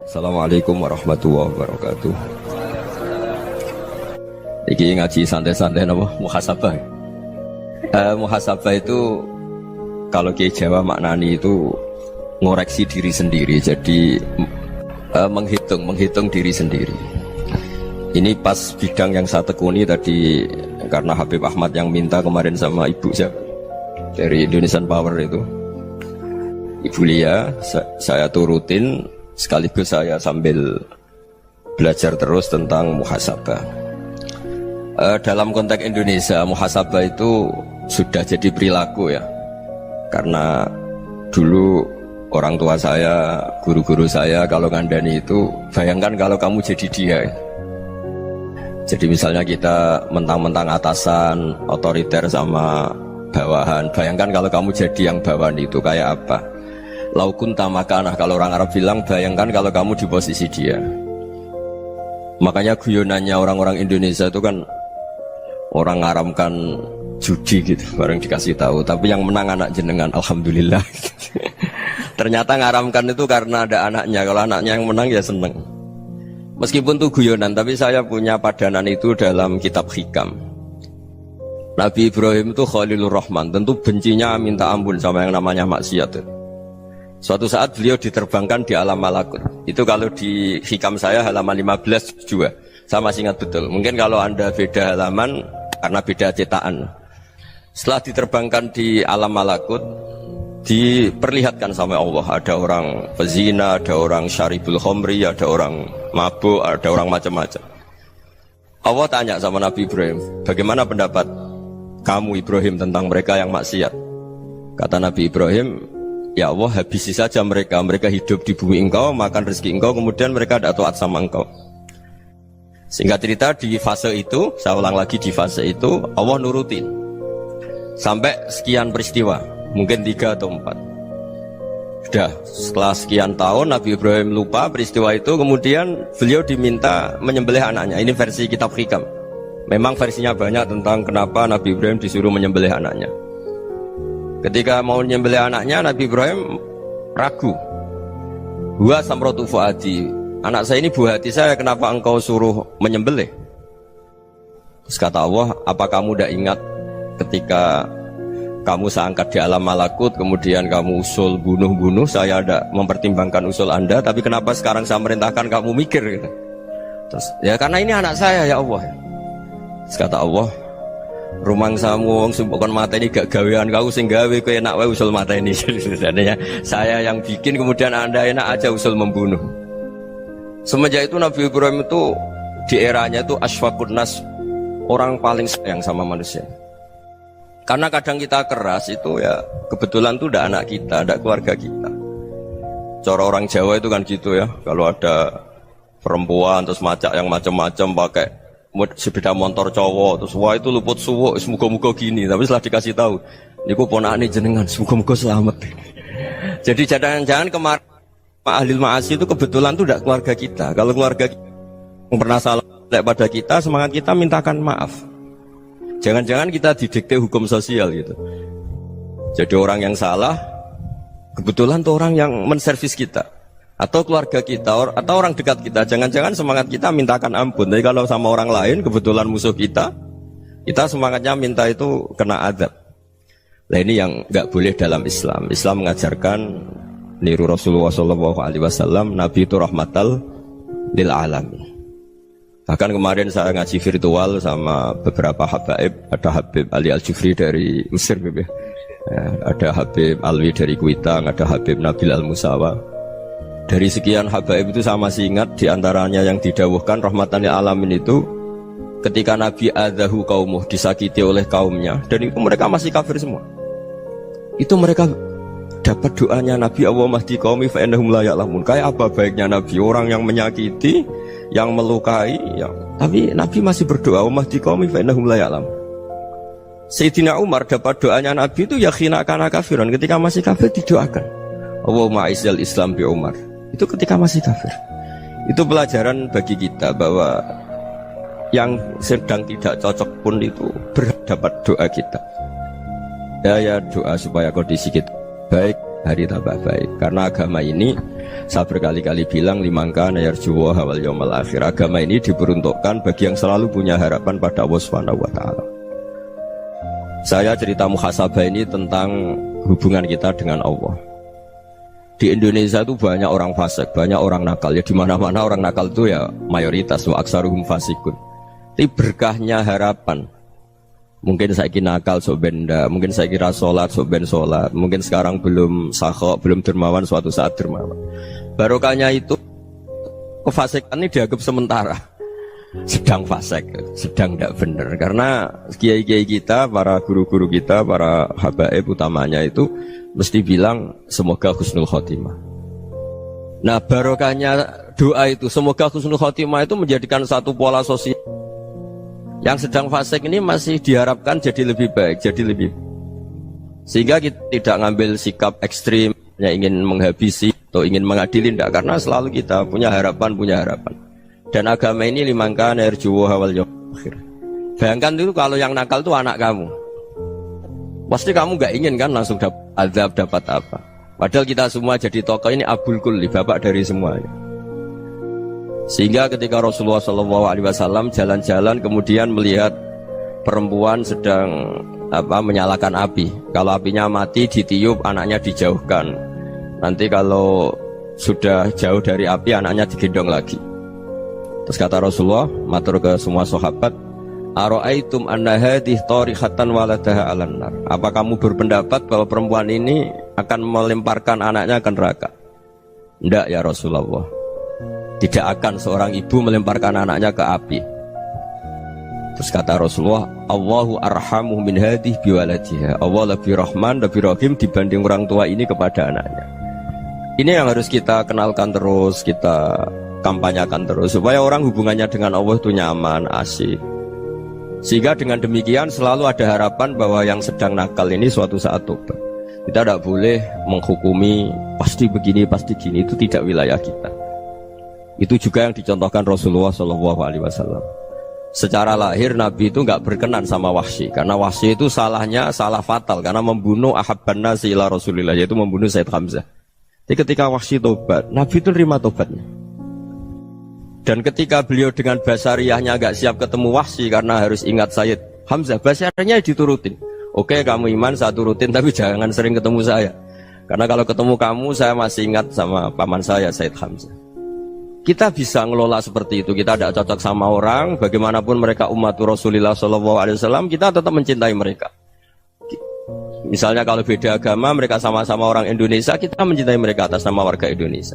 Assalamualaikum warahmatullahi wabarakatuh. Iki ngaji santai-santai nama muhasabah. Muhasabah itu kalau Kiai Jawa maknani itu ngoreksi diri sendiri. Jadi menghitung diri sendiri. Ini pas bidang yang saya tekuni tadi karena Habib Ahmad yang minta kemarin sama ibu saya dari Indonesian Power itu. Ibu Lia, saya turutin sekaligus saya sambil belajar terus tentang muhasabah. Dalam konteks Indonesia, muhasabah itu sudah jadi perilaku ya. Karena dulu orang tua saya, guru-guru saya kalau ngandani itu, bayangkan kalau kamu jadi dia. Jadi misalnya kita mentang-mentang atasan, otoriter sama bawahan. Bayangkan kalau kamu jadi yang bawahan itu kayak apa? Laukun tamakanah, kalau orang Arab bilang, bayangkan kalau kamu di posisi dia. Makanya guyonannya orang-orang Indonesia itu kan orang ngaramkan judi gitu, bareng dikasih tahu. Tapi yang menang anak jenengan, alhamdulillah. Ternyata ngaramkan itu karena ada anaknya. Kalau anaknya yang menang ya seneng. Meskipun itu guyonan, tapi saya punya padanan itu dalam kitab hikam. Nabi Ibrahim itu Khalilur Rahman, tentu bencinya minta ampun sama yang namanya maksiat. Suatu saat beliau diterbangkan di alam malakut. Itu kalau di hikam saya halaman 15 juga. Saya masih ingat betul. Mungkin kalau Anda beda halaman karena beda cetakan. Setelah diterbangkan di alam malakut, diperlihatkan sama Allah. Ada orang pezina, ada orang syaribul khomri, ada orang mabuk, ada orang macam-macam. Allah tanya sama Nabi Ibrahim, bagaimana pendapat kamu Ibrahim tentang mereka yang maksiat? Kata Nabi Ibrahim, ya Allah, habisi saja mereka. Mereka hidup di bumi engkau, makan rezeki engkau, kemudian mereka tidak taat sama engkau. Singkat cerita di fase itu, saya ulang lagi di fase itu, Allah nurutin sampai sekian peristiwa, mungkin 3 atau 4. Sudah, setelah sekian tahun Nabi Ibrahim lupa peristiwa itu, kemudian beliau diminta menyembelih anaknya. Ini versi kitab hikam. Memang versinya banyak tentang kenapa Nabi Ibrahim disuruh menyembelih anaknya. Ketika mau menyembelih anaknya, Nabi Ibrahim ragu. Huwa samratu fuadi, anak saya ini buah hati saya, kenapa engkau suruh menyembelih? Terus kata Allah, apa kamu tidak ingat ketika kamu saya angkat di alam malakut, kemudian kamu usul bunuh-bunuh, saya tidak mempertimbangkan usul Anda, tapi kenapa sekarang saya merintahkan kamu mikir gitu? Terus, ya karena ini anak saya ya Allah. Terus kata Allah, rumang samu wong sumpukon mata ini gak gawean kau sing gawe kowe enak wae usul mata ini. Sebenarnya saya yang bikin, kemudian Anda enak aja usul membunuh. Semenjak itu Nabi Ibrahim itu di eranya itu asfaqun nas, orang paling sayang sama manusia. Karena kadang kita keras itu ya kebetulan tuh udah anak kita, ada keluarga kita. Cara orang Jawa itu kan gitu ya, kalau ada perempuan terus macak yang macam-macam pakai sepeda motor cowok, terus wah itu luput suwuk, semoga-moga gini. Tapi setelah dikasih tahu, niku ponakane jenengan, semoga-moga selamat. Jadi jangan-jangan kemarin ahli ma'asi itu kebetulan tuh tidak keluarga kita. Kalau keluarga kita yang pernah salah pada kita, semangat kita mintakan maaf. Jangan-jangan kita didikte hukum sosial gitu. Jadi orang yang salah, kebetulan tuh orang yang menservis kita. Atau keluarga kita, atau orang dekat kita, jangan-jangan semangat kita mintakan ampun. Tapi kalau sama orang lain, kebetulan musuh kita semangatnya minta itu kena adab. Nah ini yang nggak boleh dalam Islam. Islam mengajarkan niru Rasulullah SAW, Nabi itu rahmatal lil alamin. Bahkan kemarin saya ngaji virtual sama beberapa habaib, ada Habib Ali Al-Jufri dari Mesir, ada Habib Alwi dari Kuitang, ada Habib Nabil Al-Musawa. Dari sekian habaib itu saya masih ingat diantaranya yang didawuhkan rahmatan lil alamin itu ketika Nabi adzahu qaumuh, disakiti oleh kaumnya, dan itu mereka masih kafir semua. Itu mereka dapat doanya Nabi, Allahumma hdi qaumi fa innahum la ya'lamun. Kayak apa baiknya Nabi, orang yang menyakiti, yang melukai, tapi Nabi masih berdoa, Allahumma hdi qaumi fa innahum la ya'lamun. Sayyidina Umar dapat doanya Nabi itu ya khina kana kafiran, ketika masih kafir didoakan, Allahumma aizzal Islam bi Umar. Itu ketika masih kafir. Itu pelajaran bagi kita bahwa yang sedang tidak cocok pun itu berdapat doa kita. Ya doa supaya kondisi kita baik, hari tambah baik. Karena agama ini Saya berkali-kali bilang limangka nayarjuwa hawal yawmal akhir. Agama ini diperuntukkan bagi yang selalu punya harapan pada Allah Subhanahu wa taala. Saya cerita muhasabah ini tentang hubungan kita dengan Allah. Di Indonesia itu banyak orang fasik, banyak orang nakal. Ya di mana-mana orang nakal itu ya mayoritas, wa aksaruhum fasikun. Tapi berkahnya harapan. Mungkin saya kira nakal sok benda, mungkin saya kira sholat sok ben sholat, mungkin sekarang belum sakhok, belum dermawan, suatu saat dermawan. Barokahnya itu kefasikan ini dianggap sementara, sedang fasik, sedang tidak benar. Karena kiai-kiai kita, para guru-guru kita, para habaib utamanya itu mesti bilang semoga husnul khotimah. Nah barokahnya doa itu semoga husnul khotimah itu menjadikan satu pola sosial. Yang sedang fasik ini masih diharapkan jadi lebih baik, jadi lebih. Sehingga kita tidak ngambil sikap ekstrim, yang ingin menghabisi atau ingin mengadili, tidak. Karena selalu kita punya harapan. Dan agama ini limangka nerjuwo hawal yawmal akhir. Bayangkan itu kalau yang nakal itu anak kamu. Pasti kamu gak ingin kan langsung dapat azab, dapat apa. Padahal kita semua jadi tokoh ini abul kulli, bapak dari semuanya. Sehingga ketika Rasulullah SAW jalan-jalan kemudian melihat perempuan sedang menyalakan api. Kalau apinya mati ditiup, anaknya dijauhkan. Nanti kalau sudah jauh dari api, anaknya digendong lagi. Terus kata Rasulullah, matur ke semua sahabat, Aro'aitum anna hadih tarihatan waladaha alan nar. Apa kamu berpendapat bahwa perempuan ini akan melemparkan anaknya ke neraka? Tidak ya Rasulullah. Tidak akan seorang ibu melemparkan anaknya ke api. Terus kata Rasulullah, Allahu arhamu min hadih biwaladiha. Allah lebih rahman, lebih rahim dibanding orang tua ini kepada anaknya. Ini yang harus kita kenalkan terus, kita kampanyakan terus, supaya orang hubungannya dengan Allah itu nyaman, asik. Sehingga dengan demikian selalu ada harapan bahwa yang sedang nakal ini suatu saat tobat. Kita tidak boleh menghukumi pasti begini, pasti gini, itu tidak wilayah kita. Itu juga yang dicontohkan Rasulullah SAW. Secara lahir Nabi itu nggak berkenan sama Wahsy, karena Wahsy itu salahnya salah fatal karena membunuh ahabban nasi ila Rasulillah, yaitu membunuh Sayyid Hamzah. Jadi ketika Wahsy tobat, Nabi itu terima tobatnya. Dan ketika beliau dengan basariyahnya nggak siap ketemu Wahsy karena harus ingat Sayyid Hamzah, basariyahnya diturutin. Oke, kamu iman saya turutin, tapi jangan sering ketemu saya. Karena kalau ketemu kamu saya masih ingat sama paman saya Sayyid Hamzah. Kita bisa ngelola seperti itu. Kita tidak cocok sama orang, bagaimanapun mereka umat Rasulullah SAW, kita tetap mencintai mereka. Misalnya kalau beda agama, mereka sama-sama orang Indonesia, kita mencintai mereka atas nama warga Indonesia.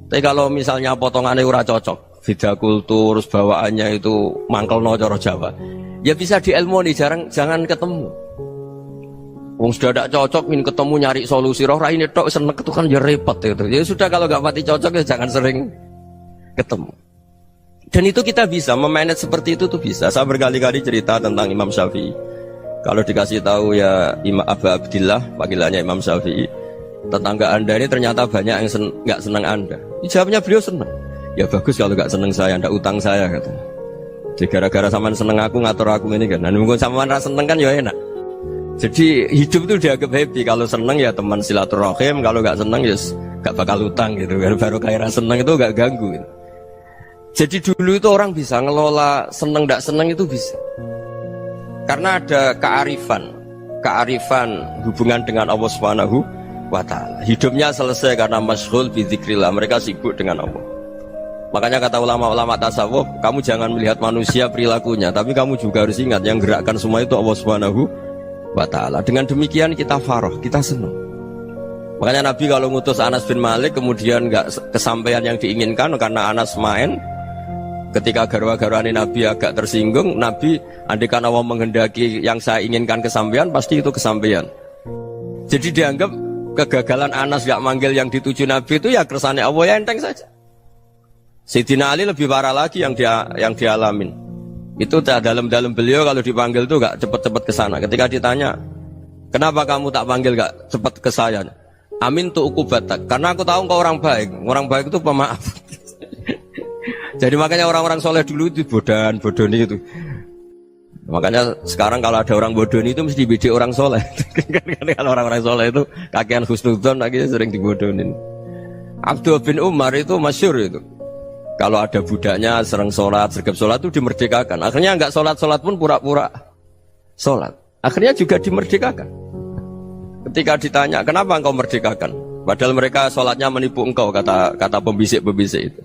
Tapi kalau misalnya potongannya ora cocok, beda kultur, bawaannya itu mangkelno cara Jawa, ya bisa diilmoni, jangan ketemu. Wong sudah tidak cocok, ingin ketemu nyari solusi. Roh ini tok seneng itu kan ya repot itu. Ya sudah kalau nggak pati cocok ya jangan sering ketemu. Dan itu kita bisa memanage seperti itu tuh bisa. Saya berkali-kali cerita tentang Imam Syafi'i. Kalau dikasih tahu ya Imam Abu Abdillah, panggilannya Imam Syafi'i, tetangga anda ini ternyata banyak yang nggak senang anda. Jawabnya beliau senang. Ya bagus kalau nggak senang saya, ndak utang saya katanya. Jadi gara-gara saman seneng aku ngatur aku ini kan. Dan mungkin saman rasa seneng kan ya enak. Jadi hidup itu dianggap happy. Kalau seneng ya teman silaturahim, kalau nggak seneng ya nggak bakal utang gitu. Baru kayak rasa seneng itu nggak ganggu. Gitu. Jadi dulu itu orang bisa ngelola seneng tidak seneng itu bisa. Karena ada kearifan hubungan dengan Allah Subhanahu wa taala. Hidupnya selesai karena masyghul bi dzikrillah, mereka sibuk dengan Allah. Makanya kata ulama-ulama tasawuf, kamu jangan melihat manusia perilakunya, tapi kamu juga harus ingat yang gerakkan semua itu Allah Subhanahu wa taala. Dengan demikian kita farah, kita senang. Makanya Nabi kalau ngutus Anas bin Malik kemudian nggak kesampaian yang diinginkan karena Anas main. Ketika garwa-garwani Nabi agak tersinggung, Nabi andaikan Allah menghendaki yang saya inginkan kesampaian, pasti itu kesampaian. Jadi dianggap kegagalan Anas gak manggil yang dituju Nabi itu ya kersane Allah, ya enteng saja. Sayyidina Ali lebih parah lagi yang dialamin. Itu dalam beliau kalau dipanggil itu gak cepet-cepet ke sana. Ketika ditanya, kenapa kamu tak panggil gak cepet ke saya? Amin tu ukubatak, karena aku tahu engkau orang baik. Orang baik itu pemaaf. Jadi makanya orang-orang soleh dulu itu bodoni itu. Makanya sekarang kalau ada orang bodoni itu mesti dibidik orang soleh. Kalau orang-orang soleh itu kakean husnudzon akhirnya sering dibodonin. Abdullah bin Umar itu masyhur itu. Kalau ada budaknya sering sholat, sergap sholat itu dimerdekakan. Akhirnya enggak sholat-sholat pun pura-pura sholat. Akhirnya juga dimerdekakan. Ketika ditanya, kenapa engkau merdekakan? Padahal mereka sholatnya menipu engkau, kata pembisik-pembisik itu.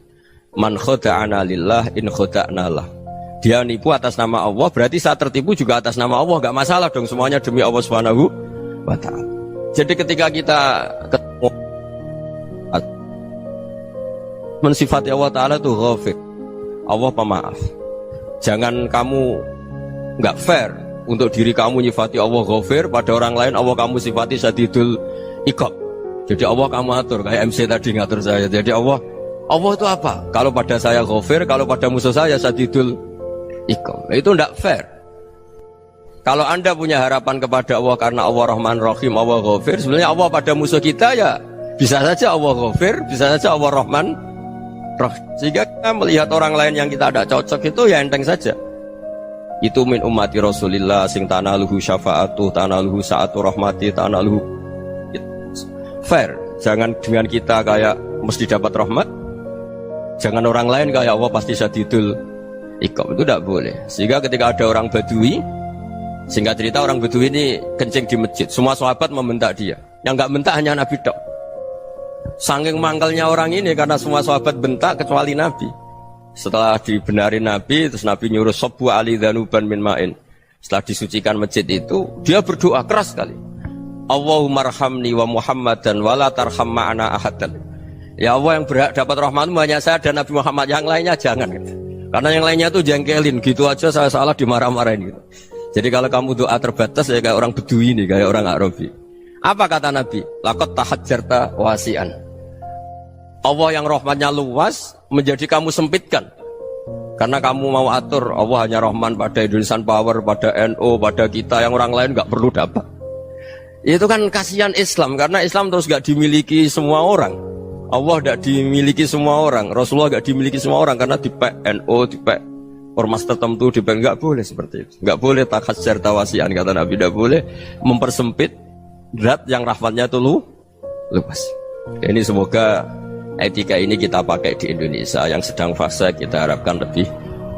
Man khoda'ana lillah in khoda'na lah. Dia nipu atas nama Allah, berarti saat tertipu juga atas nama Allah. Enggak masalah dong, semuanya demi Allah Subhanahu wa ta'ala. Jadi ketika kita ketemu mensifati Allah Ta'ala itu ghafir, Allah pemaaf. Jangan kamu nggak fair untuk diri kamu nyifati Allah ghafir, pada orang lain Allah kamu sifati syadidul iqab. Jadi Allah kamu atur, kayak MC tadi ngatur saya. Jadi Allah itu apa? Kalau pada saya ghafir, kalau pada musuh saya syadidul iqab. Itu nggak fair. Kalau Anda punya harapan kepada Allah karena Allah Rahman Rahim, Allah ghafir, sebenarnya Allah pada musuh kita ya bisa saja Allah ghafir, bisa saja Allah Rahman Rahim. Sehingga kita melihat orang lain yang kita tidak cocok itu ya enteng saja. Itu min ummati Rasulillah sing tanaluhu syafa'atu, tanaluhu sa'atu rahmati, tanaluhu fair. Jangan dengan kita kayak mesti dapat rahmat. Jangan orang lain kayak Allah pasti syadidul iqab, itu tidak boleh. Sehingga ketika ada orang Badui, singkat cerita orang Badui ini kencing di masjid, semua sahabat membentak dia. Yang nggak bentak hanya Nabi tok. Saking mangkalnya orang ini karena semua sahabat bentak kecuali Nabi. Setelah dibenarin Nabi, terus Nabi nyuruh sabbu ali dhanuban min ma'in. Setelah disucikan masjid itu, dia berdoa keras sekali. Allahumma arhamni wa Muhammadan wa la tarham ma'ana ahadan. Ya Allah, yang berhak dapat rahmatmu hanya saya dan Nabi Muhammad, yang lainnya jangan gitu. Karena yang lainnya itu jengkelin, gitu aja saya salah dimarah-marahin gitu. Jadi kalau kamu doa terbatas ya kayak orang Bedui ini, kayak orang Arabi. Apa kata Nabi? Laqad tahajjarta wasi'an. Allah yang rahmatnya luas menjadi kamu sempitkan. Karena kamu mau atur Allah hanya Rahman pada Indonesian Power, pada NU, pada kita, yang orang lain nggak perlu dapat. Itu kan kasihan Islam, karena Islam terus nggak dimiliki semua orang. Allah nggak dimiliki semua orang, Rasulullah nggak dimiliki semua orang, karena dipek NU, dipek ormas tertentu, dipek nggak boleh seperti itu. Nggak boleh takhasyar tawasian, kata Nabi, nggak boleh mempersempit zat yang rahmatnya itu luas. Ini semoga etika ini kita pakai di Indonesia. Yang sedang fase kita harapkan lebih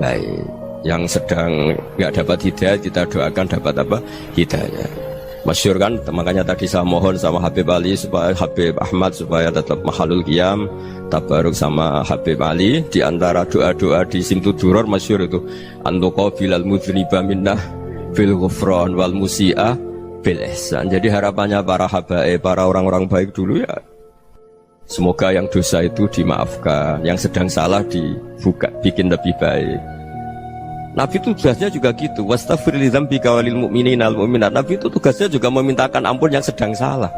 baik, yang sedang nggak dapat hidayah kita doakan dapat apa? Hidayah. Masyhur kan, makanya tadi saya mohon sama Habib Ali supaya Habib Ahmad supaya tetap mahalul qiyam tabaruk sama Habib Ali. Di antara doa-doa di Simtud Duror masyhur itu antuqa bilal mudhniba minnah bil ghufran wal musi'a bil ihsan. Jadi harapannya para habaib, para orang-orang baik dulu ya, semoga yang dosa itu dimaafkan, yang sedang salah dibuka, bikin lebih baik. Nabi itu tugasnya juga gitu. Wastaghfir li dzambika walil mu'minina wal mu'minat. Nabi itu tugasnya juga memintakan ampun yang sedang salah.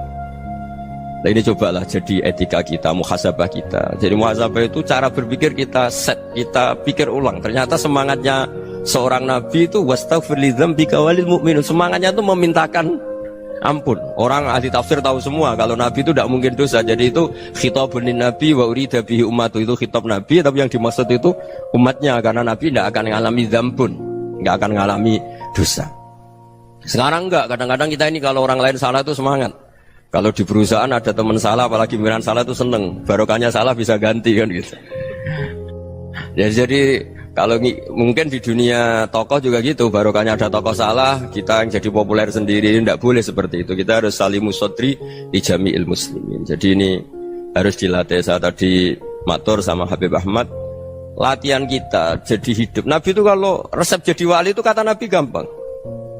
Nah ini cobalah jadi etika kita, muhasabah kita. Jadi muhasabah itu cara berpikir kita set, kita pikir ulang. Ternyata semangatnya seorang nabi itu wastaghfir li dzambika walil mu'minun. Semangatnya itu memintakan ampun. Orang ahli tafsir tahu semua kalau Nabi itu tidak mungkin dosa. Jadi itu khitabun Nabi wa urida bihi ummatu, itu khitab Nabi, tapi yang dimaksud itu umatnya, karena Nabi tidak akan mengalami dzambun, tidak akan mengalami dosa. Sekarang enggak, kadang-kadang kita ini kalau orang lain salah itu semangat. Kalau di perusahaan ada teman salah, apalagi pimpinan salah itu seneng, barokahnya salah bisa ganti kan gitu. Ya, jadi kalau mungkin di dunia tokoh juga gitu, barokahnya ada tokoh salah, kita yang jadi populer sendiri, tidak boleh seperti itu. Kita harus salimus sodri di jami'il muslimin. Jadi ini harus dilatih. Saya tadi matur sama Habib Ahmad, latihan kita jadi hidup. Nabi itu kalau resep jadi wali itu kata Nabi gampang.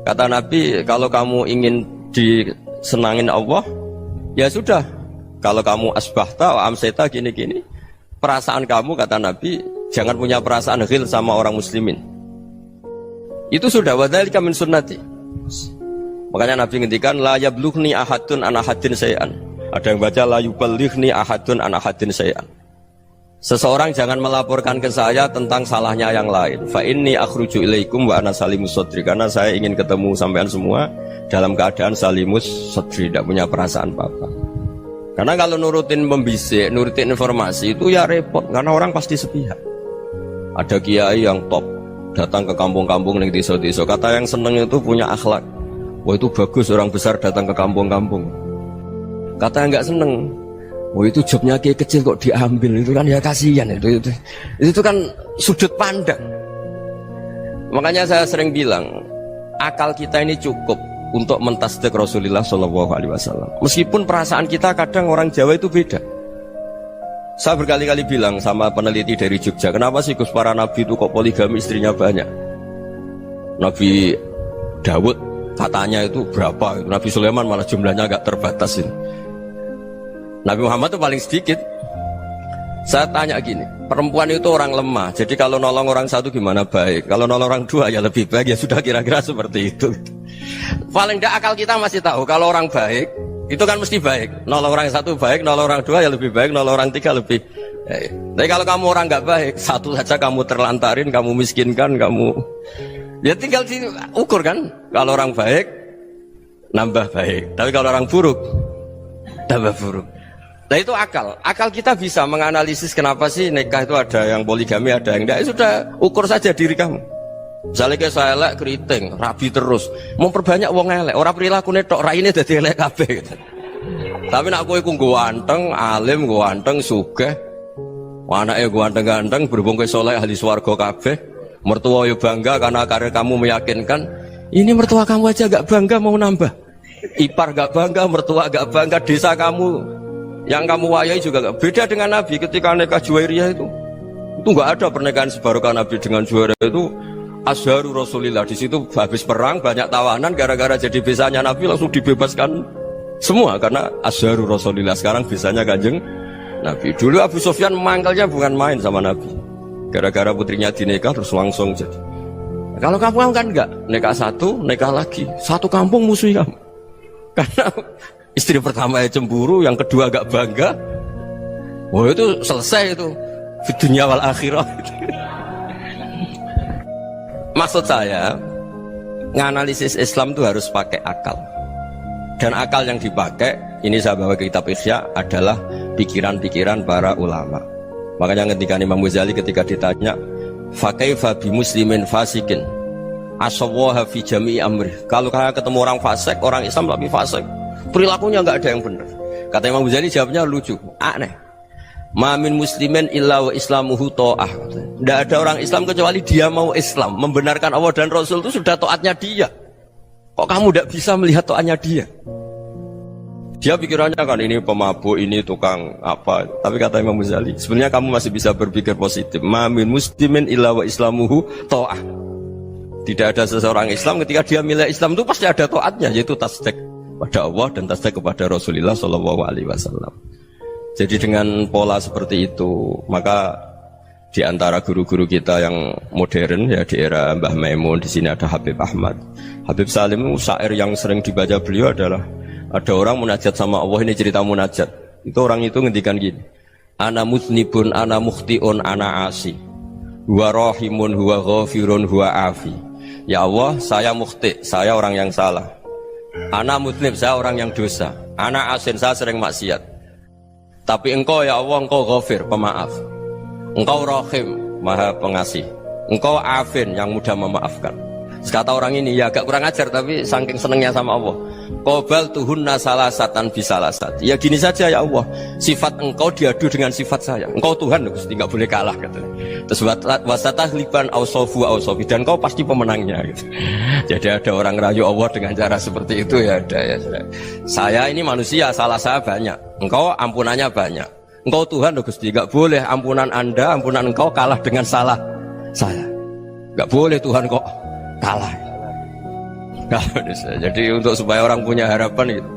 Kata Nabi, kalau kamu ingin disenangin Allah, ya sudah. Kalau kamu asbahta wa amseta gini-gini, perasaan kamu, kata Nabi, jangan punya perasaan ghil sama orang muslimin. Itu sudah wadzalika min sunnati. Makanya Nabi ngendikan la yablughni ahadun an ahadin syai'an. Ada yang baca la yuballighni ahadun an ahadin syai'an. Seseorang jangan melaporkan ke saya tentang salahnya yang lain. Fa inni akhruju ilaikum wa ana salimus sadri. Karena saya ingin ketemu sampean semua dalam keadaan salimus sadri, tidak punya perasaan apa-apa. Karena kalau nurutin pembisik, nurutin informasi itu ya repot, karena orang pasti sepihak. Ada kiai yang top datang ke kampung-kampung ning desa-desa, kata yang seneng itu punya akhlak. Wah itu bagus orang besar datang ke kampung-kampung. Kata yang nggak seneng, Oh itu jobnya kayak kecil kok diambil, itu kan ya kasihan itu kan sudut pandang. Makanya saya sering bilang akal kita ini cukup untuk mentasdik Rasulullah SAW. Meskipun perasaan kita kadang orang Jawa itu beda. Saya berkali-kali bilang sama peneliti dari Jogja, kenapa sih Gus para nabi itu kok poligami istrinya banyak? Nabi Dawud katanya itu berapa? Nabi Sulaiman malah jumlahnya agak terbatas ini. Nabi Muhammad itu paling sedikit. Saya tanya gini, perempuan itu orang lemah, jadi kalau nolong orang satu gimana baik, kalau nolong orang dua ya lebih baik, ya sudah kira-kira seperti itu. Paling tidak akal kita masih tahu kalau orang baik itu kan mesti baik, nolong orang satu baik, nolong orang dua ya lebih baik, nolong orang tiga lebih baik. Tapi kalau kamu orang nggak baik, satu saja kamu terlantarin, kamu miskinkan, kamu ya tinggal diukur kan. Kalau orang baik nambah baik, tapi kalau orang buruk tambah buruk. Nah itu akal kita bisa menganalisis kenapa sih nikah itu ada yang poligami, ada yang enggak. Sudah ukur saja diri kamu. Misalnya kayak saya elek keriting, rabi terus, memperbanyak wong elek, orang perilaku netok, raine dadi elek kabeh. Tapi nak kowe ku ganteng, alim, ganteng, sugih, anake ganteng-ganteng, berhubung kowe saleh ahli swarga kabeh, mertua yo bangga karena karir kamu meyakinkan. Ini mertua kamu aja gak bangga mau nambah. Ipar gak bangga, mertua gak bangga, desa kamu yang kamu wayai juga gak beda dengan Nabi ketika nikah Juwairiyah itu gak ada pernikahan sebarokah Nabi dengan Juwairiyah itu Azharu Rasulillah. Di situ habis perang banyak tawanan, gara-gara jadi besanya Nabi langsung dibebaskan semua karena Azharu Rasulillah. Sekarang besanya Kanjeng Nabi. Dulu Abu Sufyan mangkalnya bukan main sama Nabi, gara-gara putrinya dinikah terus langsung jadi. Kalau kamu kan enggak, nikah satu, nikah lagi, satu kampung musuhi kamu karena istri pertama ya cemburu, yang kedua agak bangga. Wah itu selesai itu di dunia wal akhirah. Maksud saya nganalisis Islam itu harus pakai akal. Dan akal yang dipakai, ini saya bawa ke kitab Ihya, adalah pikiran-pikiran para ulama. Makanya ketika Imam Ghazali ketika ditanya fakaifa bi muslimin fasikin asawaha fi jami'i amri, kalau kalian ketemu orang fasik, orang Islam tapi fasik, perilakunya nggak ada yang benar. Kata Imam Ghazali jawabnya lucu, aneh. Mamin muslimin illa wa islamuhu ta'ah. Tidak ada orang Islam kecuali dia mau Islam, membenarkan Allah dan Rasul itu sudah taatnya dia. Kok kamu tidak bisa melihat taatnya dia? Dia pikirannya kan ini pemabuk, ini tukang apa. Tapi kata Imam Ghazali, sebenarnya kamu masih bisa berpikir positif. Mamin muslimin illa wa islamuhu ta'ah. Tidak ada seseorang Islam ketika dia milih Islam itu pasti ada taatnya, yaitu tasdik pada Allah dan tasdik kepada Rasulullah SAW. Jadi dengan pola seperti itu, maka di antara guru-guru kita yang modern ya di era Mbah Maimun, di sini ada Habib Ahmad, Habib Salim, syair yang sering dibaca beliau adalah ada orang munajat sama Allah. Ini cerita munajat. Itu orang itu ngendikan gini, ana muznibun, ana mukhtiun, ana asi, huwa rahimun, huwa ghafirun, huwa afi. Ya Allah, saya mukhti, saya orang yang salah. Ana muznib, saya orang yang dosa. Ana asin, saya sering maksiat. Tapi engkau ya Allah, engkau ghafir, pemaaf. Engkau rahim, maha pengasih. Engkau afin, yang mudah memaafkan. Kata orang ini, ya agak kurang ajar, tapi saking senengnya sama Allah. Qobal tuhunna salasatan bisalasat. Ya gini saja ya Allah, sifat engkau diadu dengan sifat saya. Engkau Tuhan, Gusti, nggak boleh kalah katanya. Terus wasatah liban ausofu ausofi, dan engkau pasti pemenangnya gitu. Jadi ada orang rayu Allah dengan cara seperti itu ya ada ya. Saya ini manusia, salah saya banyak. Engkau ampunannya banyak. Engkau Tuhan, Gusti, nggak boleh ampunan Anda, ampunan engkau kalah dengan salah saya. Nggak boleh Tuhan kok kalah. Jadi untuk supaya orang punya harapan gitu.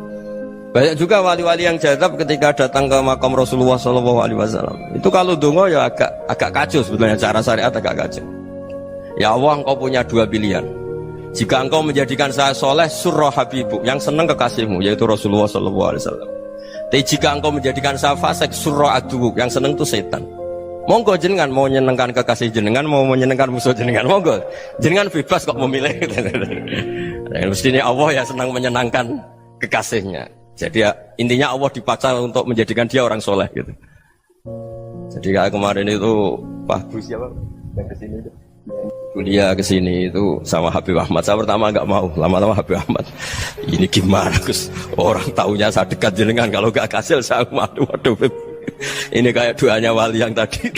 Banyak juga wali-wali yang jadab ketika datang ke makam Rasulullah SAW. Itu kalau dongo ya agak kacau sebenarnya, cara syariat agak kacau. Ya Allah, engkau punya dua pilihan. Jika engkau menjadikan saya soleh, surah habibu, yang senang kekasihmu, yaitu Rasulullah SAW. Tapi jika engkau menjadikan saya fasik, surah aduuk, yang senang itu setan. Monggo jenengan mau menyenangkan kekasih jenengan, mau menyenangkan musuh jenengan, monggo. Jenengan bebas kok memilih. Mestinya Allah ya senang menyenangkan kekasihnya. Jadi ya, intinya Allah dipaksa untuk menjadikan dia orang soleh gitu. Jadi kayak kemarin itu Pak Gus siapa yang kesini itu, kuliah ke sini itu sama Habib Ahmad. Saya pertama nggak mau, lama-lama Habib Ahmad. Ini gimana Gus? Orang taunya saya dekat jenengan, kalau nggak kasil saya waduh Beb. Ini kayak doanya wali yang tadi.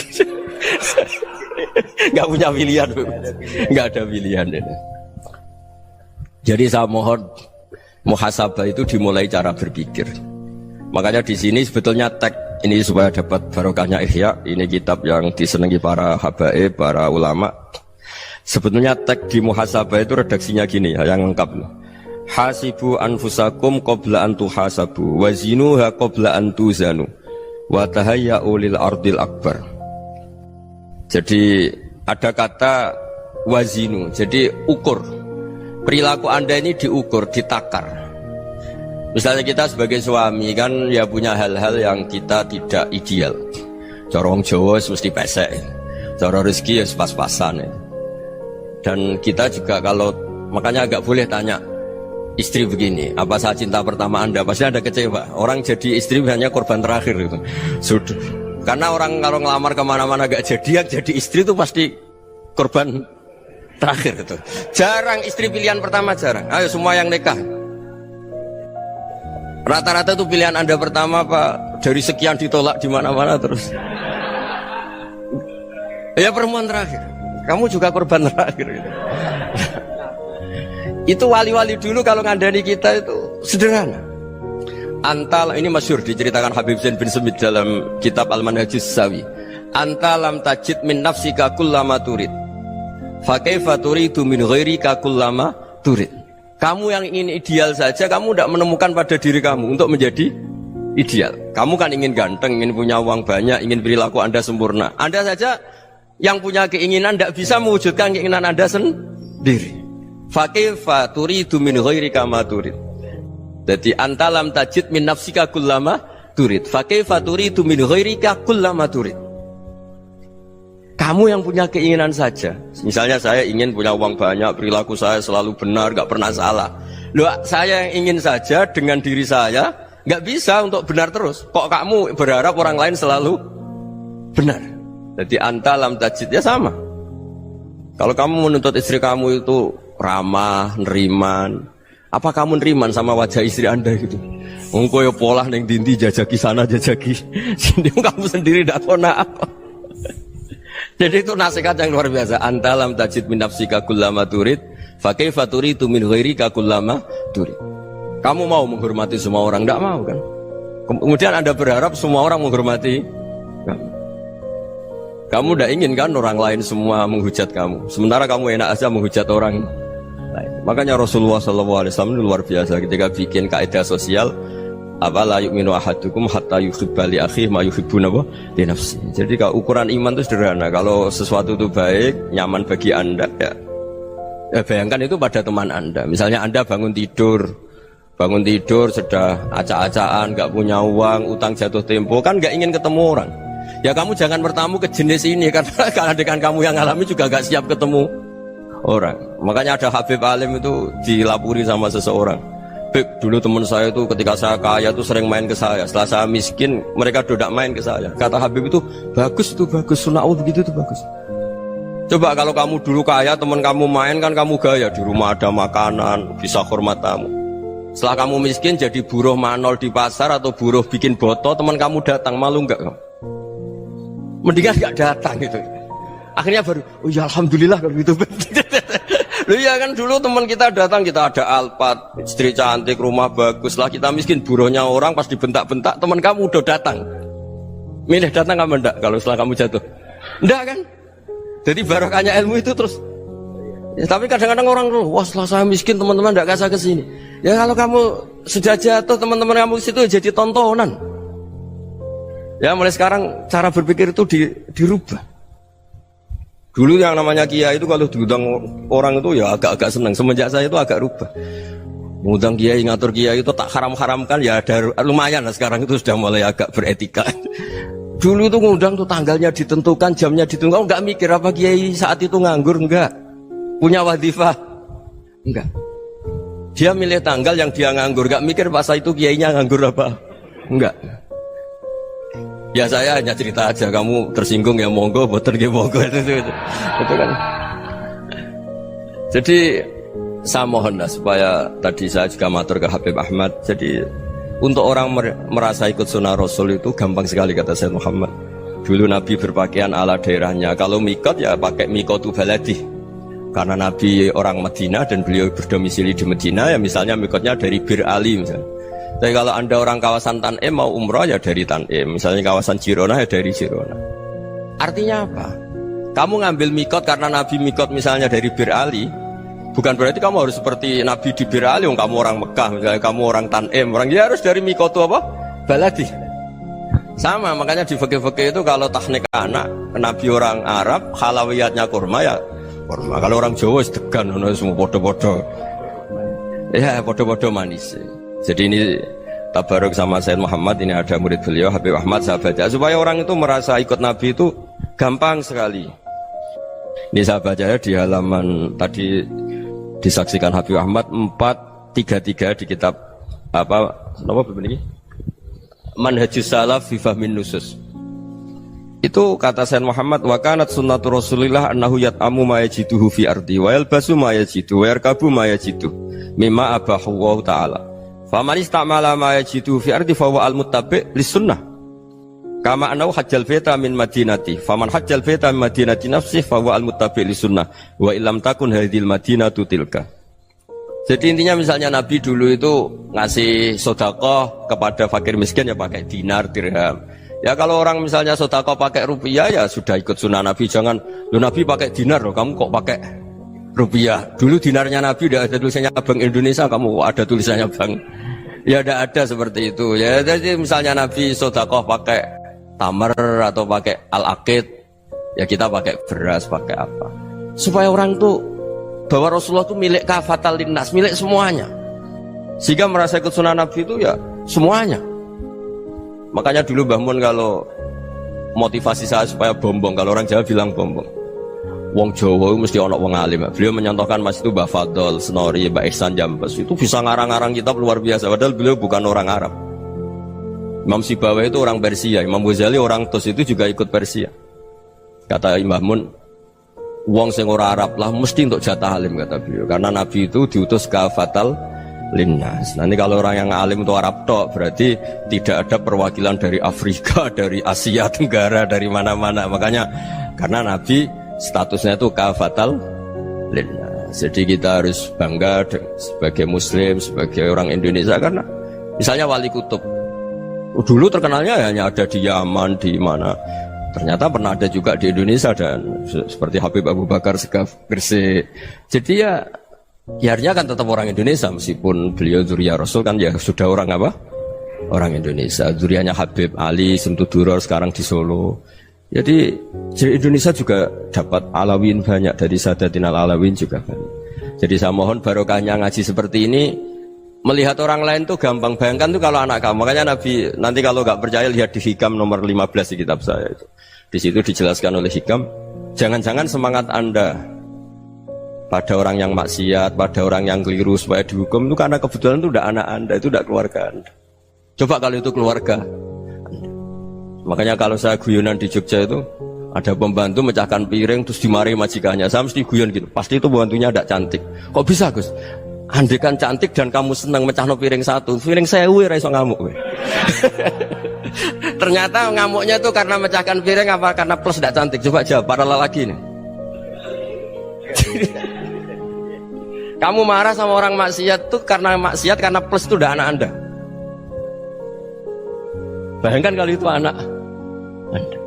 Nggak punya pilihan, Beb. Nggak ada pilihan ini. Jadi saya mohon muhasabah itu dimulai cara berpikir. Makanya di sini sebetulnya tag ini supaya dapat barokahnya Ihya. Ini kitab yang disenangi para habaib, para ulama. Sebetulnya tag di muhasabah itu redaksinya gini ya, yang lengkap. Hasibu anfusakum qabla an tuhasabu wazinuha qabla an tuzanu wa tahayya'u lil ardil akbar. Jadi ada kata wazinu, jadi ukur. Perilaku Anda ini diukur, ditakar. Misalnya kita sebagai suami kan ya punya hal-hal yang kita tidak ideal. Corong Jawa mesti pesek, cara rezeki ya pas-pasan. Dan kita juga kalau makanya agak boleh tanya istri begini, apa saat cinta pertama Anda? Pasti Anda kecewa. Orang jadi istri hanya korban terakhir itu. Sudah. Karena orang kalau ngelamar kemana-mana gak jadi, yang jadi istri itu pasti korban terakhir itu. Jarang istri pilihan pertama, jarang. Ayo semua yang nikah. Rata-rata itu pilihan Anda pertama Pak, dari sekian ditolak di mana-mana terus. Ya perempuan terakhir. Kamu juga korban terakhir gitu. Itu wali-wali dulu kalau ngandani kita itu sederhana. Antal ini masyhur diceritakan Habib Zain bin Semit dalam kitab Al-Manhajus Sawi. Antalam tajid min nafsika kullama turid. Fa kaifa turidu min ghairika kullama turid. Kamu yang ingin ideal saja, kamu tidak menemukan pada diri kamu untuk menjadi ideal. Kamu kan ingin ganteng, ingin punya uang banyak, ingin perilaku Anda sempurna. Anda saja yang punya keinginan tidak bisa mewujudkan keinginan Anda sendiri. Fakaifa turidu min ghairika ma turid. Jadi antalam tajid min nafsika kullama turid. Fakaifa turidu min ghairika kullama turid. Kamu yang punya keinginan saja. Misalnya saya ingin punya uang banyak, perilaku saya selalu benar, gak pernah salah. Loh, saya yang ingin saja dengan diri saya gak bisa untuk benar terus. Kok kamu berharap orang lain selalu benar? Jadi antalam tajid ya sama. Kalau kamu menuntut istri kamu itu ramah, neriman, apa kamu neriman sama wajah istri Anda gitu? Engkau ya pola neng dindi jajaki sana jajaki sini, kamu sendiri tidak tahu apa. Jadi itu nasihat yang luar biasa. Antalam tajid min nafsika kullama turid, fa kaifa turidu min ghairika kullama turid. Kamu mau menghormati semua orang? Tidak mau kan? Kemudian Anda berharap semua orang menghormati kamu. Kamu tidak ingin kan orang lain semua menghujat kamu. Sementara kamu enak aja menghujat orang lain. Makanya Rasulullah SAW luar biasa ketika bikin kaidah sosial. Apa la yu'minu ahadukum hatta yuhibba li akhihi ma yuhibbu li nafsihi. Jadi kalau ukuran iman itu sederhana. Kalau sesuatu itu baik, nyaman bagi Anda ya bayangkan itu pada teman Anda. Misalnya Anda bangun tidur sudah acak-acakan, gak punya uang, utang jatuh tempo, kan gak ingin ketemu orang. Ya kamu jangan bertamu ke jenis ini, karena dengan kamu yang alami juga gak siap ketemu orang. Makanya ada Habib Alim itu dilapuri sama seseorang. Beb, dulu teman saya itu ketika saya kaya itu sering main ke saya. Setelah saya miskin, mereka tidak main ke saya. Kata Habib itu bagus, sunnaul begitu itu bagus. Coba kalau kamu dulu kaya, teman kamu main kan kamu gaya. Di rumah ada makanan, bisa hormat tamu. Setelah kamu miskin jadi buruh manol di pasar atau buruh bikin boto, teman kamu datang, malu enggak kamu? Mendingan enggak datang gitu. Akhirnya baru, oh ya alhamdulillah kalau gitu. Loh iya kan dulu teman kita datang, kita ada Alphard, istri cantik, rumah bagus. Lah kita miskin, buruhnya orang pas dibentak-bentak, teman kamu udah datang. Milih datang apa enggak kalau setelah kamu jatuh? Enggak kan? Jadi barokahnya ilmu itu terus. Ya, tapi kadang-kadang orang tuh, wah setelah saya miskin teman-teman enggak kasih ke sini. Ya kalau kamu sudah jatuh, teman-teman kamu ke situ jadi tontonan. Ya mulai sekarang cara berpikir itu dirubah. Dulu yang namanya kiai itu kalau diundang orang itu ya agak-agak senang. Semenjak saya itu agak rubah. Mengundang kiai, ngatur kiai itu tak haram-haramkan ya ada lumayan lah sekarang itu sudah mulai agak beretika. Dulu itu ngundang tuh tanggalnya ditentukan, jamnya ditentukan. Enggak mikir apa kiai saat itu nganggur, enggak. Punya wadifah, enggak. Dia milih tanggal yang dia nganggur, enggak mikir pas itu kiainya nganggur apa. Enggak. Ya saya hanya cerita aja, kamu tersinggung ya monggo, boten ya monggo itu kan. Jadi saya mohonlah supaya tadi saya juga matur ke Habib Ahmad. Jadi untuk orang merasa ikut sunnah Rasul itu gampang sekali kata Sayyid Muhammad. Dulu Nabi berpakaian ala daerahnya. Kalau mikot ya pakai mikotu baladi. Karena Nabi orang Madinah dan beliau berdomisili di Madinah ya misalnya mikotnya dari Bir Ali misalnya. Tapi kalau anda orang kawasan Tanim mau umroh ya dari Tanim. Misalnya kawasan Jirona ya dari Jirona. Artinya apa? Kamu ngambil mikot karena Nabi mikot misalnya dari Bir Ali, bukan berarti kamu harus seperti Nabi di Bir Ali, kamu orang Mekah, misalnya kamu orang Tanim, orang ya harus dari mikot itu apa? Baladi. Sama, makanya di fikih-fikih itu kalau tahnik anak, Nabi orang Arab, halawiyatnya kurma ya kurma. Kalau orang Jawa sedegan, semua bodoh-bodoh. Ya bodoh-bodoh manis. Jadi ini tabaruk sama Sayyid Muhammad, ini ada murid beliau Habib Ahmad, saya baca supaya orang itu merasa ikut Nabi itu gampang sekali. Ini saya baca ya di halaman tadi disaksikan Habib Ahmad 433 di kitab apa begini? Manhajus Salaf fi Fahmin Nusus. Itu kata Sayyid Muhammad wa kanat sunnatu Rasulillah annahu yat'amu ma yajiduhu fi ardi wa yalbasu ma yajidu wa yarkabu ma yajidu mimma abahu Allah taala. Faman istamala ma yajiduhu fi ardi fa huwa al-muttabi' lis-sunnah. Kama anau hajjal baita min madinati faman hajjal baita min madinati nafsih fa huwa al-muttabi' lisunnah wa illam takun hadhil madinatu tilka. Jadi intinya misalnya Nabi dulu itu ngasih sedekah kepada fakir miskin ya pakai dinar dirham. Ya kalau orang misalnya sedekah pakai rupiah ya sudah ikut sunnah Nabi. Jangan lu Nabi pakai dinar loh, kamu kok pakai rupiah. Dulu dinarnya Nabi udah ada tulisannya Bank Indonesia, kamu ada tulisannya Bank. Ya tidak ada seperti itu. Ya jadi misalnya Nabi sedekah pakai tamar atau pakai al-aqid, ya kita pakai beras, pakai apa supaya orang tuh bahwa Rasulullah itu milik kafatal linnas, milik semuanya, sehingga merasa ikut sunnah Nabi itu ya semuanya. Makanya dulu Mbah Mun kalau motivasi saya supaya bombong, kalau orang Jawa bilang bombong, wong Jawa mesti ono wong alim. Beliau menyontohkan mas itu Mbah Fadol, Senori, Mbah Ihsan Jambes itu bisa ngarang-ngarang kitab luar biasa, padahal beliau bukan orang Arab. Imam Sibawai itu orang Persia, Imam Ghazali orang Tus itu juga ikut Persia. Kata Imam Mun, wong sing ora Arab lah mesti untuk jatah alim kata beliau. Karena Nabi itu diutus kafatal linnas. Nanti kalau orang yang alim itu Arab tok, berarti tidak ada perwakilan dari Afrika, dari Asia Tenggara, dari mana-mana. Makanya karena Nabi statusnya itu kafatal linnas. Jadi kita harus bangga sebagai Muslim, sebagai orang Indonesia karena misalnya Wali Kutub. Dulu terkenalnya hanya ada di Yaman, di mana. Ternyata pernah ada juga di Indonesia dan seperti Habib Abu Bakar Segaf Gresik. Jadi ya artinya kan tetap orang Indonesia meskipun beliau zuriyah Rasul kan ya sudah orang apa? Orang Indonesia. Zuriyahnya Habib Ali Sentuduror sekarang di Solo. Jadi Indonesia juga dapat alawin banyak dari Sadatin al-Alawin juga banyak. Jadi saya mohon barokahnya ngaji seperti ini. Melihat orang lain tuh gampang, bayangkan tuh kalau anak kamu. Makanya Nabi nanti kalau nggak percaya lihat di Hikam nomor 15 di kitab saya itu. Di situ dijelaskan oleh Hikam, jangan-jangan semangat Anda pada orang yang maksiat, pada orang yang keliru supaya dihukum itu karena kebetulan itu udah anak Anda, itu udah keluarga Anda. Coba kalau itu keluarga Anda. Makanya kalau saya guyonan di Jogja itu ada pembantu mecahkan piring terus dimarahi majikannya, saya mesti guyon gitu, pasti itu pembantunya tidak cantik. Kok bisa Gus? Andai kan cantik dan kamu senang mecahno piring satu, piring 1000 ra iso ngamuk kowe. Ternyata ngamuknya tuh karena mecahkan piring apa karena plus tidak cantik? Coba jawab para lelaki nih. Kamu marah sama orang maksiat tuh karena maksiat karena plus itu udah anak Anda. Bayangkan kalau itu anak Anda.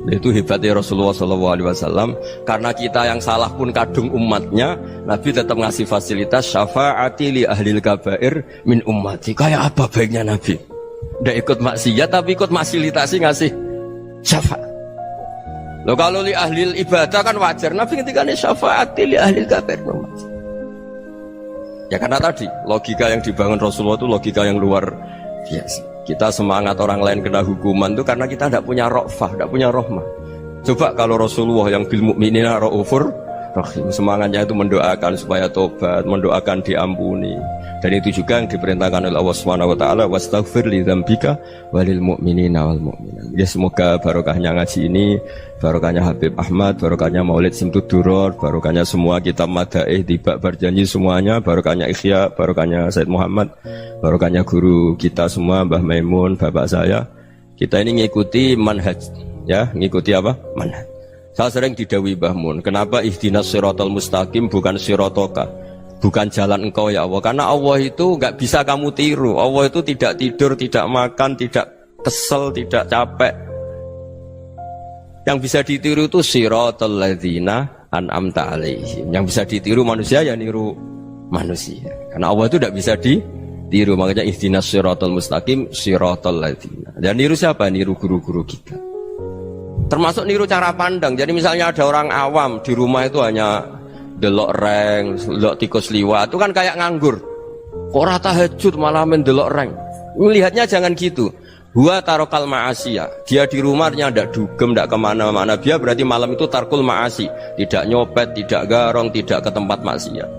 Itu hebatnya Rasulullah SAW. Karena kita yang salah pun kadung umatnya, Nabi tetap ngasih fasilitas syafaati li ahlil kabair min ummati. Kayak apa baiknya Nabi? Udah ikut maksiat tapi ikut fasilitasi ngasih syafaat. Loh kalau li ahlil ibadah kan wajar. Nabi ketika ini syafaati li ahlil kabair min ummati. Ya karena tadi logika yang dibangun Rasulullah itu logika yang luar biasa. Kita semangat orang lain kena hukuman itu karena kita tidak punya ra'fah, tidak punya rahmah. Coba kalau Rasulullah yang bil mukminina raufur Rahim. Semangatnya itu mendoakan supaya tobat, mendoakan diampuni. Dan itu juga yang diperintahkan oleh Allah Subhanahu wa taala, wastaghfir li dzambika walil mu'minina wal mu'minat. Ya semoga barokahnya ngaji ini, barokahnya Habib Ahmad, barokahnya Maulid Simtud Duror, barokahnya semua kitab Madaih, Tiba Berjanji semuanya, barokahnya Ikhya, barokahnya Said Muhammad, barokahnya guru kita semua, Mbah Maimun, bapak saya. Kita ini ngikuti manhaj, ya, ngikuti apa? Manhaj. Saya sering didhawuhi Mbah Mun, kenapa ihdinas siratal mustaqim bukan siratoka, bukan jalan engkau ya Allah, karena Allah itu nggak bisa kamu tiru. Allah itu tidak tidur, tidak makan, tidak kesel, tidak capek. Yang bisa ditiru itu siratal ladzina an'amta alaihim. Yang bisa ditiru manusia ya niru manusia, karena Allah itu tidak bisa ditiru. Makanya ihdinas siratal mustaqim siratal ladzina. Dan niru siapa? Niru guru-guru kita. Termasuk niru cara pandang. Jadi misalnya ada orang awam di rumah itu hanya delok reng, delok tikus liwat, itu kan kayak nganggur. Kok ora tahajud malah mendelok reng. Melihatnya jangan gitu. Huwa tarokal ma'asiyah. Dia di rumahnya ndak dugem, ndak kemana-mana. Dia berarti malam itu tarkul ma'asi. Tidak nyopet, tidak garong, tidak ke tempat maksiat.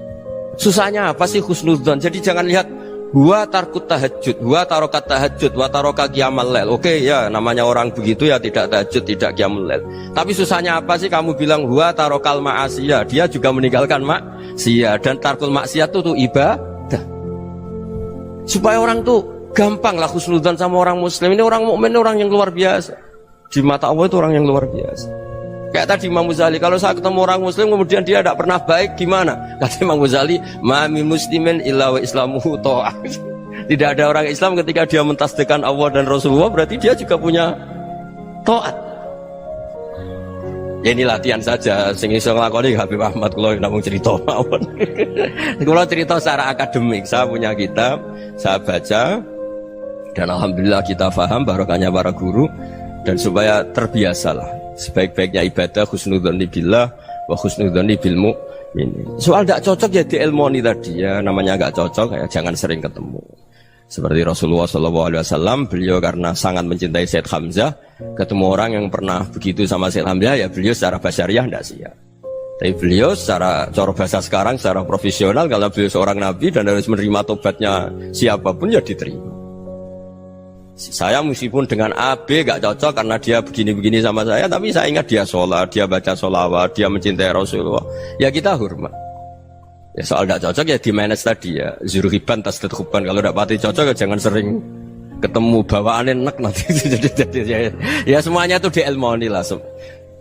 Susahnya apa sih husnudzon? Jadi jangan lihat huwa tarkut tahajud, huwa tarokat tahajud, wa taroka qiyamal lail. Oke ya, namanya orang begitu ya tidak tahajud, tidak qiyamul lail. Tapi susahnya apa sih kamu bilang huwa tarokal ma'asiyah? Dia juga meninggalkan maksiat, dan tarkul maksiat itu tuh ibadah. Supaya orang tuh gampang lah husnudzon sama orang muslim. Ini orang mukmin, orang yang luar biasa. Di mata Allah itu orang yang luar biasa. Kayak tadi Imam Ghazali, kalau saya ketemu orang muslim kemudian dia tidak pernah baik, gimana? Kata Imam Ghazali, ma min muslimin illa wa islamuhu ta'ah. Tidak ada orang Islam ketika dia mentasdihkan Allah dan Rasulullah, berarti dia juga punya taat. Ya ini latihan saja, sing iso nglakoni Habib Ahmad kula namung cerita mawon. Kula cerita secara akademik, saya punya kitab, saya baca, dan alhamdulillah kita paham barokahnya para guru, dan supaya terbiasalah. Sebaik-baiknya ibadah husnudzon billah wa husnudzon bil mu'min. Soal tidak cocok ya diilmoni tadi ya, namanya nggak cocok ya jangan sering ketemu. Seperti Rasulullah SAW, beliau karena sangat mencintai Said Hamzah, ketemu orang yang pernah begitu sama Said Hamzah ya beliau secara basyariah tidak siap. Tapi beliau secara cara bahasa sekarang, secara profesional, kalau beliau seorang nabi dan harus menerima tobatnya siapapun ya diterima. Saya meskipun dengan A, B gak cocok karena dia begini-begini sama saya, tapi saya ingat dia sholat, dia baca sholawat, dia mencintai Rasulullah, ya kita hormat. Ya soal gak cocok ya di manage tadi ya, zurhiban tasdid huban. Kalau gak pati cocok ya jangan sering ketemu, bawaannya enak nanti. Ya semuanya itu diilmoni lah.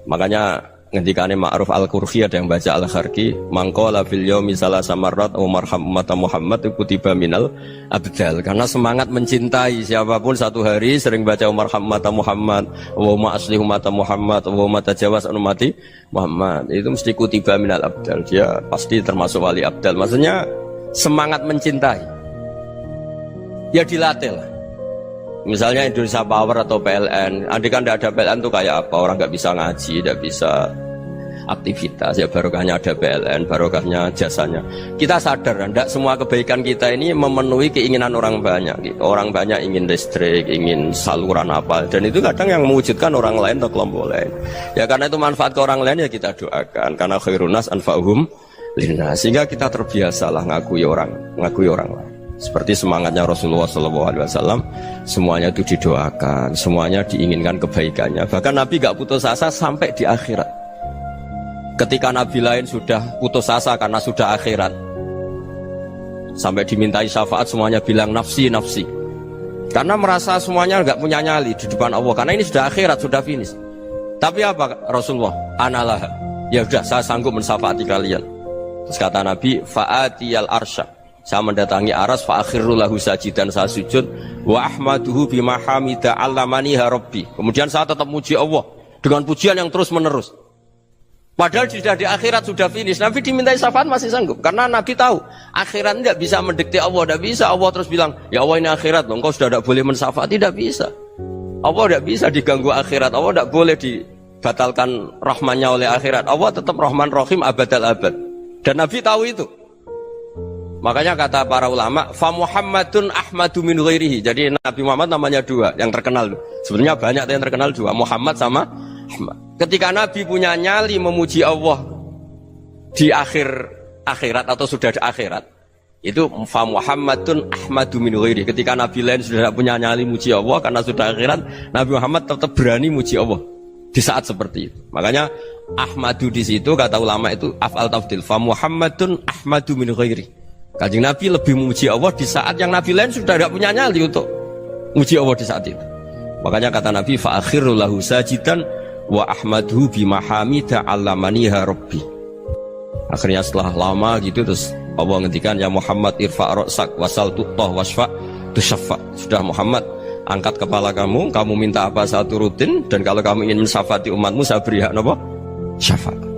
Makanya ngendikane Ma'ruf Al-Qurhi ada yang baca Al-Kharqi, mangqala fil yaumi salasa marrat wa marham umat Muhammad kutiba minal abdal. Karena semangat mencintai siapapun satu hari sering baca marham umat Muhammad wa ma asli umat Muhammad wa ma tajawaz an umati Muhammad, itu mesti kutiba minal abdal. Dia pasti termasuk wali abdal. Maksudnya semangat mencintai ya dilatih lah. Misalnya Indonesia Power atau PLN, andai kan tidak ada PLN tuh kayak apa? Orang nggak bisa ngaji, nggak bisa aktivitas. Ya barokahnya ada PLN, barokahnya jasanya. Kita sadar, tidak semua kebaikan kita ini memenuhi keinginan orang banyak. Gitu. Orang banyak ingin listrik, ingin saluran apa, dan itu kadang yang mewujudkan orang lain atau kelompok lain. Ya karena itu manfaat ke orang lain ya kita doakan. Karena khairunas anfa'uhum linnas. Sehingga kita terbiasalah ngakui orang lain. Seperti semangatnya Rasulullah SAW, semuanya itu didoakan, semuanya diinginkan kebaikannya. Bahkan Nabi gak putus asa sampai di akhirat. Ketika Nabi lain sudah putus asa karena sudah akhirat, sampai dimintai syafaat semuanya bilang nafsi, nafsi. Karena merasa semuanya gak punya nyali di depan Allah, karena ini sudah akhirat, sudah finish. Tapi apa Rasulullah? Analah, ya sudah saya sanggup mensyafaati kalian. Terus kata Nabi, fa'atiyal arsya, saya mendatangi aras, fa'akhirru lahu sajidan, saya sujud, wa ahmaduhu bima hamida allamaniha rabbi. Kemudian saya tetap muji Allah dengan pujian yang terus menerus. Padahal sudah di akhirat, sudah finish. Nabi dimintai syafaat masih sanggup, karena Nabi tahu akhirat tidak bisa mendikte Allah, tidak bisa. Allah terus bilang, ya Allah ini akhirat loh, engkau sudah tidak boleh mensyafaat, tidak bisa. Allah tidak bisa diganggu akhirat, Allah tidak boleh dibatalkan rahmannya oleh akhirat. Allah tetap Rahman Rahim abadal abad. Dan Nabi tahu itu. Makanya kata para ulama, fa Muhammadun ahmadu min ghairihi. Jadi Nabi Muhammad namanya dua yang terkenal. Sebenarnya banyak yang terkenal dua, Muhammad sama Ahmad. Ketika Nabi punya nyali memuji Allah di akhir akhirat atau sudah di akhirat itu fa Muhammadun ahmadu min ghairi. Ketika Nabi lain sudah tidak punya nyali muji Allah karena sudah akhirat, Nabi Muhammad tetap berani muji Allah di saat seperti itu. Makanya ahmadu di situ kata ulama itu af'al tafdil, fa Muhammadun ahmadu min ghairi. Kanjeng Nabi lebih memuji Allah di saat yang Nabi lain sudah tidak punya nyali untuk muji Allah di saat itu. Makanya kata Nabi fa akhiru lahu sajidan wa ahmaduhu bi mahamida 'allamaniha rabbi. Akhirnya setelah lama gitu terus Allah ngendikan ya Muhammad irfa' ra'sak wasal tu'tah wasfa' tusyaffa. Sudah Muhammad, angkat kepala kamu minta apa saya turutin, dan kalau kamu ingin mensyafaati umatmu saya beri hak napa? Syafaat.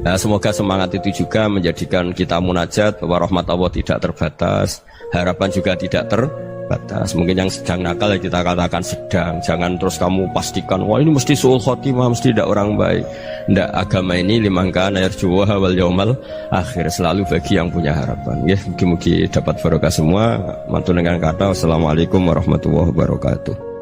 Nah, semoga semangat itu juga menjadikan kita munajat bahwa rahmat Allah tidak terbatas, harapan juga tidak terbatas. Mungkin yang sedang nakal ya kita katakan sedang, jangan terus kamu pastikan wah ini mesti suul khotimah, mesti tidak orang baik. Ndak, agama ini liman kana yarjuwa wal yaumal akhir, selalu bagi yang punya harapan. Ya, mugi-mugi dapat barokah semua. Mantu dengan kata wassalamualaikum warahmatullahi wabarakatuh.